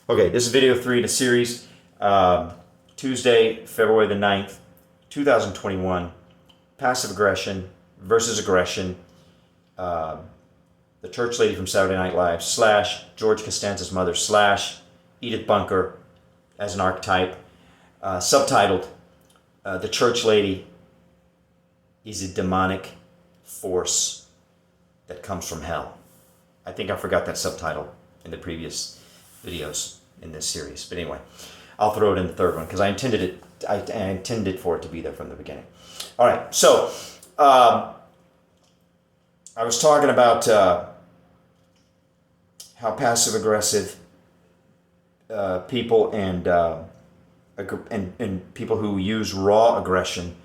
Okay, this is video 3 in a series. Tuesday, February the 9th, 2021. Passive aggression versus aggression. The church lady from Saturday Night Live / George Costanza's mother / Edith Bunker as an archetype. Subtitled, The Church Lady is a demonic force that comes from hell. I think I forgot that subtitle in the previous videos in this series. But anyway, I'll throw it in the third one because I intended for it to be there from the beginning. All right, so I was talking about how passive-aggressive people and people who use raw aggression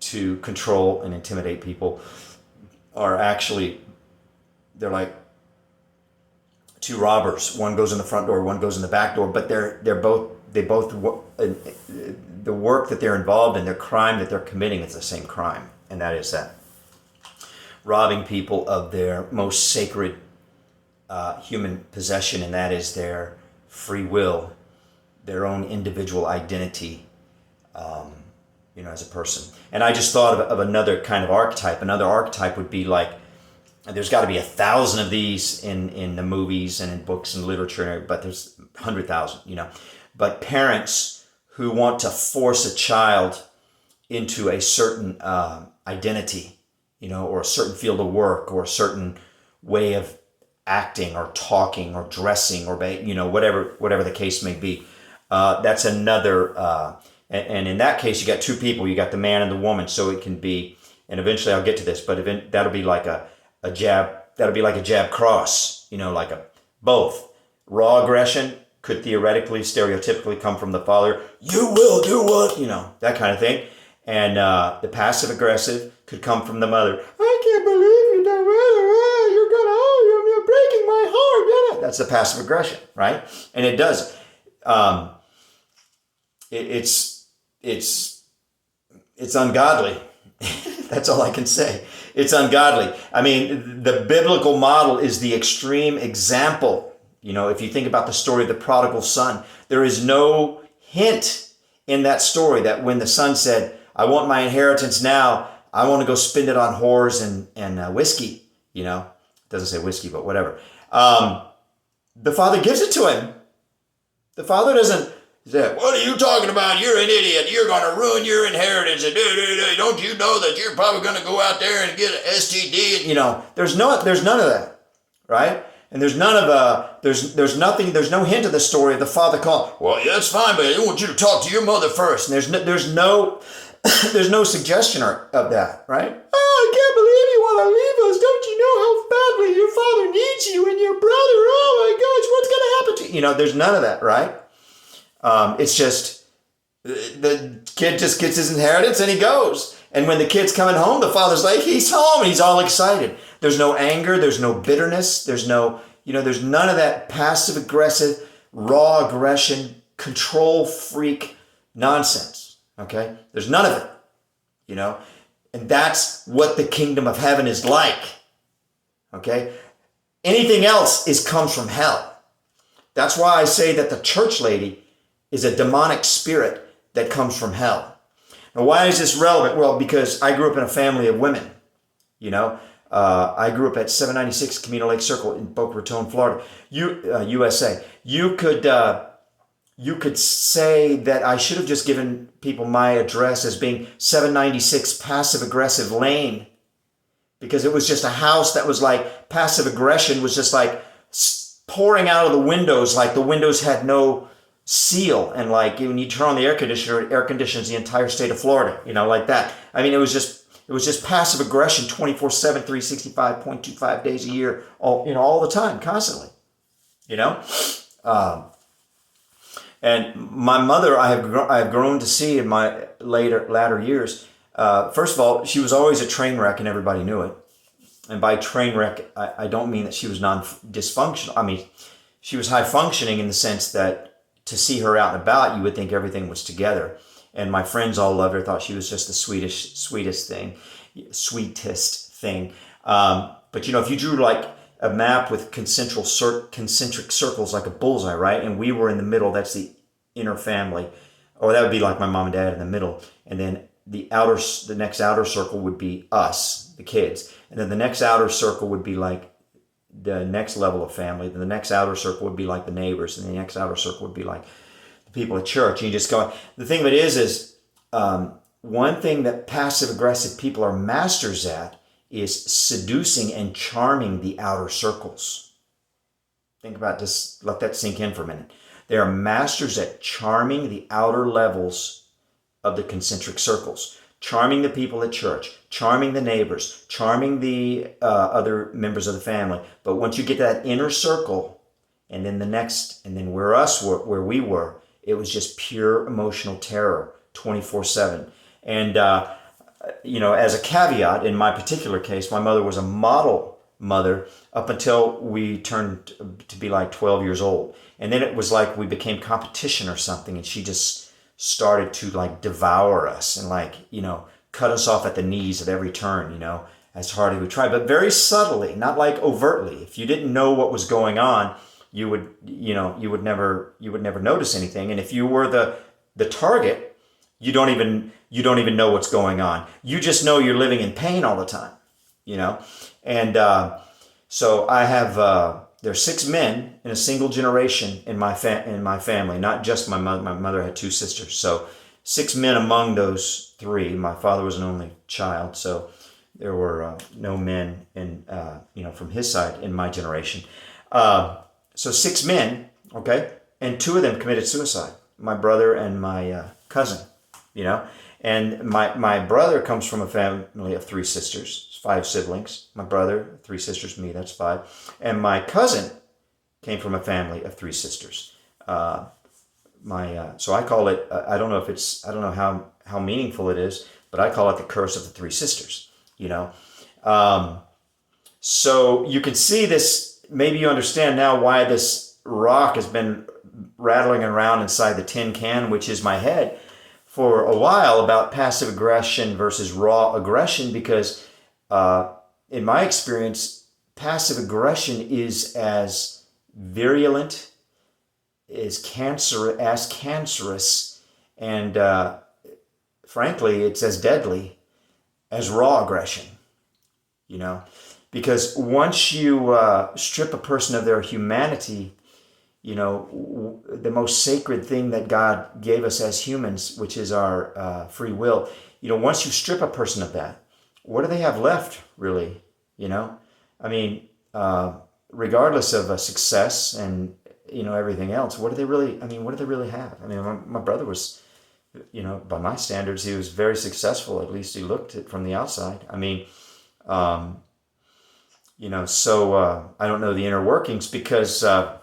to control and intimidate people are actually, they're like two robbers. One goes in the front door, one goes in the back door, but the work that they're involved in, their crime that they're committing is the same crime, and that is that robbing people of their most sacred human possession, and that is their free will, their own individual identity, as a person. And I just thought of another kind of archetype. Another archetype would be like, there's got to be 1,000 of these in the movies and in books and literature, but there's 100,000, But parents who want to force a child into a certain identity, or a certain field of work, or a certain way of acting or talking or dressing or whatever the case may be. That's another, and in that case you got two people. You got the man and the woman. So it can be, and eventually I'll get to this, but that'll be like a jab. That'll be like a jab cross. Like both. Raw aggression could theoretically, stereotypically come from the father. You will do what, that kind of thing. And the passive aggressive could come from the mother. I can't believe you done you're breaking my heart. That's the passive aggression, right? And it does. It's ungodly. That's all I can say. It's ungodly. I mean, the biblical model is the extreme example. If you think about the story of the prodigal son, there is no hint in that story that when the son said, I want my inheritance now, I want to go spend it on whores and whiskey, it doesn't say whiskey, but whatever. The father gives it to him. The father doesn't say, what are you talking about? You're an idiot. You're going to ruin your inheritance. And don't you know that you're probably going to go out there and get an STD? There's none of that, right? And there's none of there's no hint of the story of the father calling. Well, yeah, that's fine, but I want you to talk to your mother first. And there's no suggestion of that, right? Oh, I can't believe you want to leave us. Don't you know how badly your father needs you and your brother? Oh my gosh, what's going to happen to you? There's none of that, right? It's just the kid just gets his inheritance and he goes. And when the kid's coming home, the father's like, he's home. He's all excited. There's no anger. There's no bitterness. There's there's none of that passive aggressive, raw aggression, control freak nonsense. Okay? There's none of it, and that's what the kingdom of heaven is like. Okay? Anything else comes from hell. That's why I say that the church lady is a demonic spirit that comes from hell. Now, why is this relevant? Well, because I grew up in a family of women. I grew up at 796 Camino Lake Circle in Boca Raton, Florida, USA. You could say that I should have just given people my address as being 796 Passive Aggressive Lane, because it was just a house that was like passive aggression was just like pouring out of the windows, like the windows had no seal, and like when you turn on the air conditioner, it air conditions the entire state of Florida, like that. I mean, it was just passive aggression 24/7, 365.25 days a year, all the time, constantly, and my mother, I have grown to see in my latter years. First of all, she was always a train wreck, and everybody knew it. And by train wreck, I don't mean that she was dysfunctional. I mean, she was high functioning in the sense that to see her out and about, you would think everything was together. And my friends all loved her, thought she was just the sweetest thing. But if you drew like a map with concentric circles like a bullseye, right? And we were in the middle. That's the inner family. Or that would be like my mom and dad in the middle. And then the next outer circle would be us, the kids. And then the next outer circle would be like the next level of family. Then the next outer circle would be like the neighbors. And the next outer circle would be like the people at church. And you just go, the thing of it is one thing that passive aggressive people are masters at is seducing and charming the outer circles. Think about this, let that sink in for a minute. They are masters at charming the outer levels of the concentric circles, charming the people at church, charming the neighbors, charming the other members of the family. But once you get to that inner circle, and then the next, and then where we were, it was just pure emotional terror, 24/7. And as a caveat, in my particular case, my mother was a model mother up until we turned to be like 12 years old. And then it was like we became competition or something, and she just started to like devour us and cut us off at the knees at every turn, as hard as we tried, but very subtly, not like overtly. If you didn't know what was going on, you would never notice anything. And if you were the target, you don't even know what's going on. You just know you're living in pain all the time, And so I have there's 6 men in a single generation in my family, not just my mother. My mother had 2 sisters, so 6 men among those 3. My father was an only child, so there were no men from his side in my generation. So 6 men, okay, and 2 of them committed suicide. My brother and my cousin, And my brother comes from a family of 3 sisters. 5 siblings. My brother, 3 sisters, me, that's 5. And my cousin came from a family of 3 sisters. So I call it, I don't know how meaningful it is, but I call it the curse of the 3 sisters, So you can see this, maybe you understand now why this rock has been rattling around inside the tin can, which is my head, for a while, about passive aggression versus raw aggression, because in my experience, passive aggression is as virulent, as cancerous, and frankly, it's as deadly as raw aggression, because once you strip a person of their humanity, the most sacred thing that God gave us as humans, which is our free will, once you strip a person of that, what do they have left, really? Regardless of a success and, everything else, what do they really have? My brother was, by my standards, he was very successful. At least he looked it from the outside. So I don't know the inner workings because, the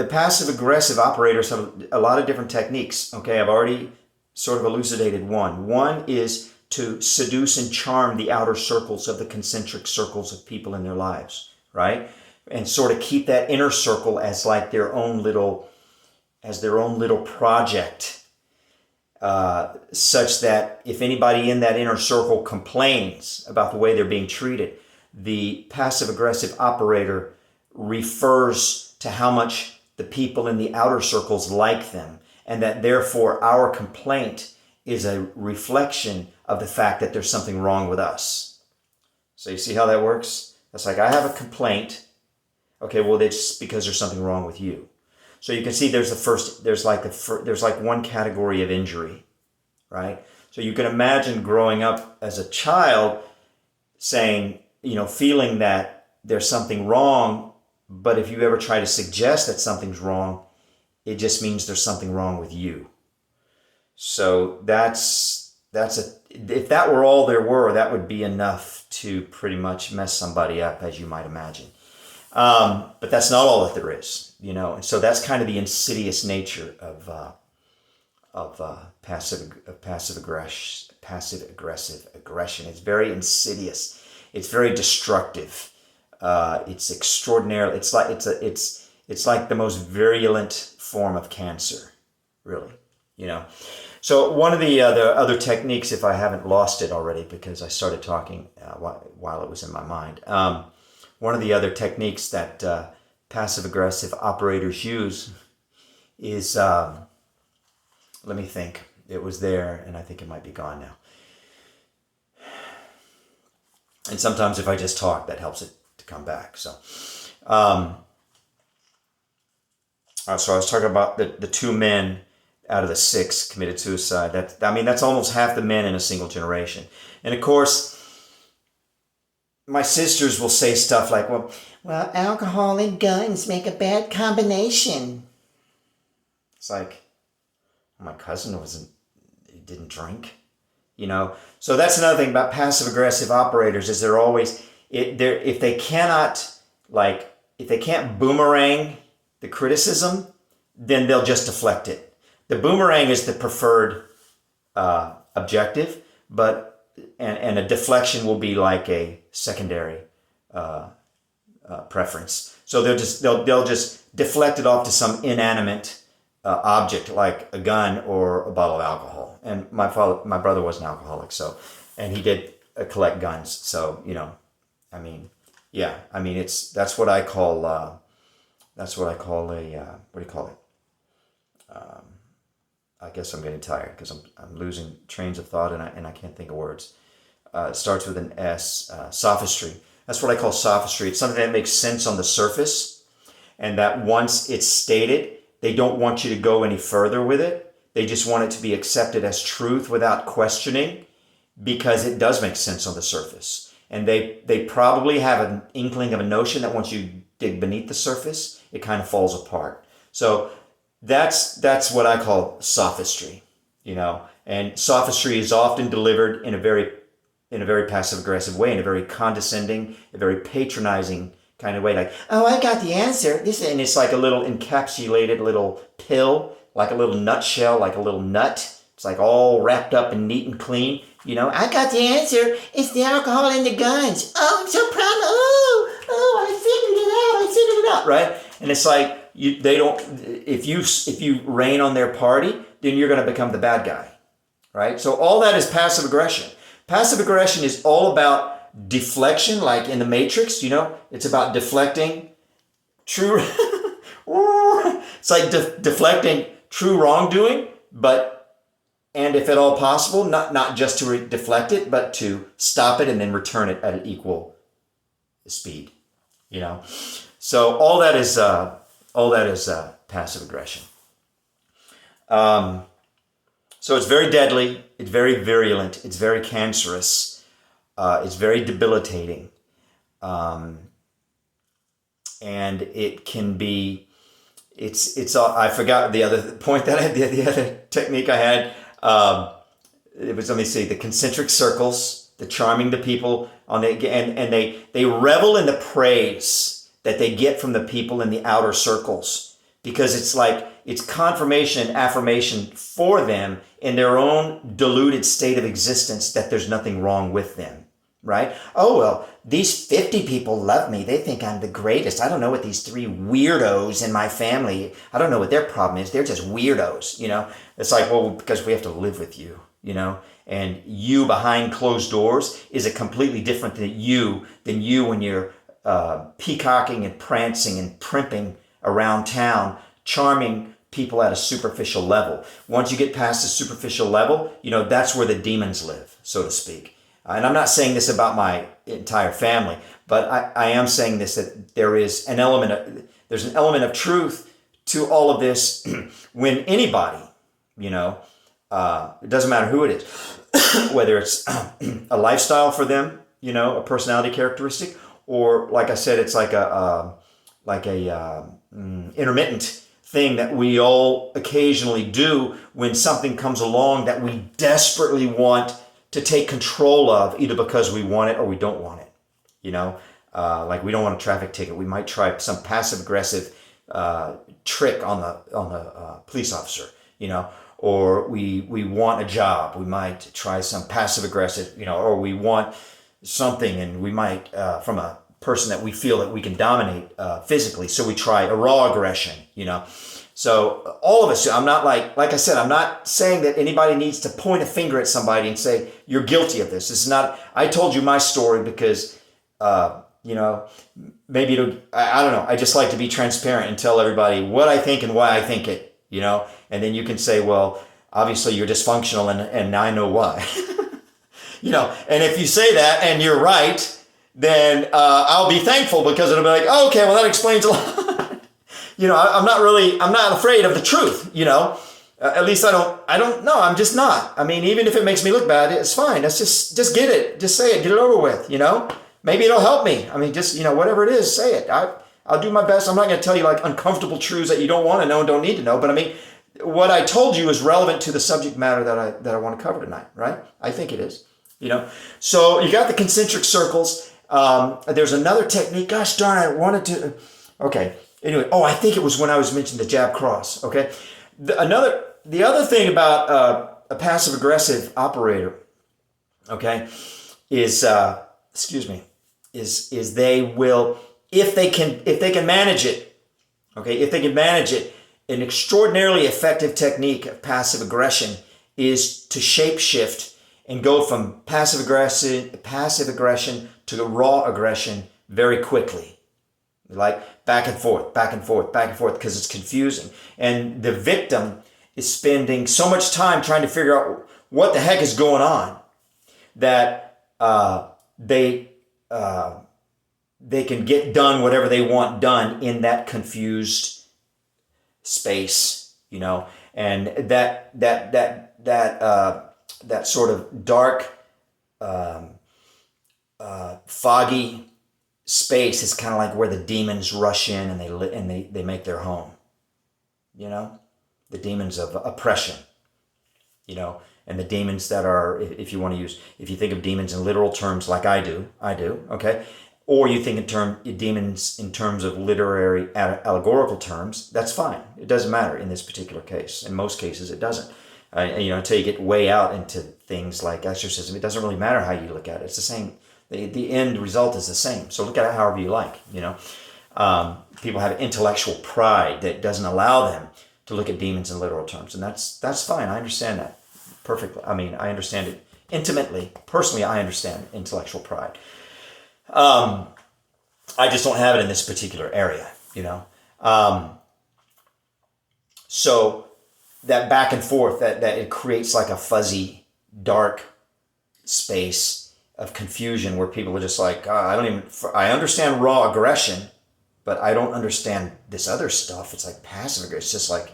passive aggressive operators have a lot of different techniques. Okay, I've already sort of elucidated one. One is to seduce and charm the outer circles of the concentric circles of people in their lives, right? And sort of keep that inner circle as like their own little project, such that if anybody in that inner circle complains about the way they're being treated, the passive aggressive operator refers to how much the people in the outer circles like them, and that therefore our complaint is a reflection of the fact that there's something wrong with us. So you see how that works? It's like, I have a complaint. Okay, well, it's because there's something wrong with you. So you can see there's like one category of injury, right? So you can imagine growing up as a child saying, feeling that there's something wrong, but if you ever try to suggest that something's wrong, it just means there's something wrong with you. So if that were all there were, that would be enough to pretty much mess somebody up, as you might imagine. But that's not all that there is, So that's kind of the insidious nature of passive aggressive aggression. It's very insidious. It's very destructive. It's extraordinary. It's like the most virulent form of cancer, really. So one of the other techniques, if I haven't lost it already, because I started talking while it was in my mind, one of the other techniques that passive-aggressive operators use is, let me think, it was there, and I think it might be gone now. And sometimes if I just talk, that helps it to come back. So, so I was talking about the 2 men out of the 6 committed suicide. That's almost half the men in a single generation. And of course, my sisters will say stuff like, well, alcohol and guns make a bad combination. It's like, my cousin he didn't drink, So that's another thing about passive aggressive operators is they're always, if they can't boomerang the criticism, then they'll just deflect it. The boomerang is the preferred objective, and a deflection will be like a secondary preference. So they'll just deflect it off to some inanimate object like a gun or a bottle of alcohol. And my brother was an alcoholic, and he did collect guns. So that's what I call a what do you call it? I guess I'm getting tired because I'm losing trains of thought and I can't think of words. It starts with an S, sophistry. That's what I call sophistry. It's something that makes sense on the surface, and that once it's stated, they don't want you to go any further with it. They just want it to be accepted as truth without questioning, because it does make sense on the surface. And they probably have an inkling of a notion that once you dig beneath the surface, it kind of falls apart. So that's what I call sophistry, and sophistry is often delivered in a very passive aggressive way, in a very condescending, a very patronizing kind of way, like, oh, I got the answer. And it's like a little encapsulated little pill, like a little nutshell, like a little nut. It's like all wrapped up and neat and clean. I got the answer. It's the alcohol and the guns. Oh, I'm so proud. Oh, I figured it out, right? And it's like, if you rain on their party, then you're going to become the bad guy, right? So all that is passive aggression. Passive aggression is all about deflection, like in the Matrix, it's about deflecting true, it's like deflecting true wrongdoing, and if at all possible, not just to deflect it, but to stop it and then return it at an equal speed, So all that is passive aggression. So it's very deadly, it's very virulent, it's very cancerous, it's very debilitating, and it can be. I forgot the other point that I had. The other technique I had. It was, let me see, the concentric circles, the charming the people and they revel in the praise that they get from the people in the outer circles, because it's like it's confirmation and affirmation for them in their own deluded state of existence that there's nothing wrong with them, right? Oh, well, these 50 people love me. They think I'm the greatest. I don't know what these 3 weirdos in my family, I don't know what their problem is. They're just weirdos, It's like, well, because we have to live with you, and you behind closed doors is a completely different than you when you're peacocking and prancing and primping around town, charming people at a superficial level. Once you get past the superficial level, that's where the demons live, so to speak. And I'm not saying this about my entire family, but I am saying this, that there's an element of truth to all of this when anybody, it doesn't matter who it is, whether it's a lifestyle for them, a personality characteristic, or like I said, it's like a intermittent thing that we all occasionally do when something comes along that we desperately want to take control of, either because we want it or we don't want it. Like we don't want a traffic ticket. We might try some passive aggressive trick on the police officer, or we want a job. We might try some passive aggressive, or we want something and we might, from a person that we feel that we can dominate physically. So we try a raw aggression, So all of us, I'm not like I said, I'm not saying that anybody needs to point a finger at somebody and say, you're guilty of this. This is not, I told you my story because, maybe I don't know. I just like to be transparent and tell everybody what I think and why I think it, and then you can say, well, obviously you're dysfunctional and I know why, and if you say that and you're right, then I'll be thankful because it'll be like, oh, okay, well, that explains a lot. I'm not afraid of the truth, at least I don't know. I'm just not. I mean, even if it makes me look bad, it's fine. That's just get it. Just say it. Get it over with, Maybe it'll help me. I mean, just, whatever it is, say it. I'll do my best. I'm not going to tell you like uncomfortable truths that you don't want to know and don't need to know. But I mean, what I told you is relevant to the subject matter that I want to cover tonight, right? I think it is, So you got the concentric circles. There's another technique. Gosh darn, I wanted to. Okay. Anyway, I think it was when I was mentioning the jab cross. Okay. The other thing about a passive aggressive operator, okay, is they will, if they can manage it, okay, an extraordinarily effective technique of passive aggression is to shapeshift and go from passive aggression to raw aggression very quickly. Like back and forth, because it's confusing. And the victim is spending so much time trying to figure out what the heck is going on that they can get done whatever they want done in that confused space, and that sort of dark, foggy space is kind of like where the demons rush in and they make their home, the demons of oppression, and the demons that are, if you think of demons in literal terms like I do, okay, or you think demons in terms of literary allegorical terms, that's fine. It doesn't matter in this particular case. In most cases, it doesn't. Until you get way out into things like exorcism, it doesn't really matter how you look at it. It's the same. The end result is the same. So look at it however you like, People have intellectual pride that doesn't allow them to look at demons in literal terms. And that's fine. I understand that perfectly. I mean, I understand it intimately. Personally, I understand intellectual pride. I just don't have it in this particular area, So that back and forth, that it creates like a fuzzy, dark space of confusion where people are just like, I understand raw aggression, but I don't understand this other stuff. It's like passive aggression. It's just like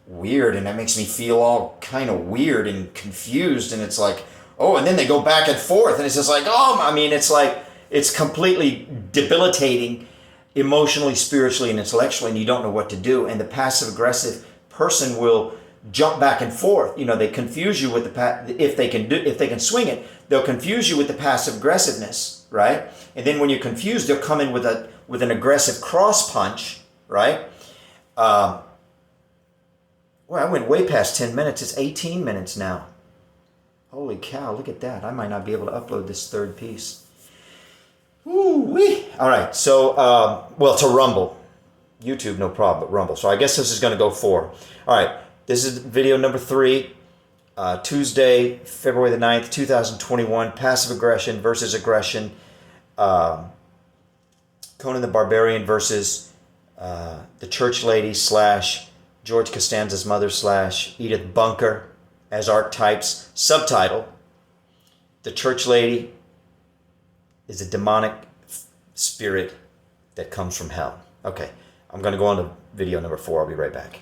weird, and that makes me feel all kind of weird and confused, and it's like, and then they go back and forth, and it's just like, it's like, it's completely debilitating emotionally, spiritually, and intellectually, and you don't know what to do. And the passive aggressive person will jump back and forth. They confuse you with if they can swing it, they'll confuse you with the passive aggressiveness, right? And then when you're confused, they'll come in with an aggressive cross punch, right? I went way past 10 minutes. It's 18 minutes now. Holy cow, look at that. I might not be able to upload this third piece. Woo-wee. All right, so, to Rumble. YouTube, no problem, but Rumble. So I guess this is going to go 4. All right, this is video number 3. Tuesday, February the 9th, 2021, passive aggression versus aggression. Conan the Barbarian versus the church lady / George Costanza's mother / Edith Bunker as archetypes. Subtitle: the church lady is a demonic spirit that comes from hell. Okay, I'm going to go on to video number 4. I'll be right back.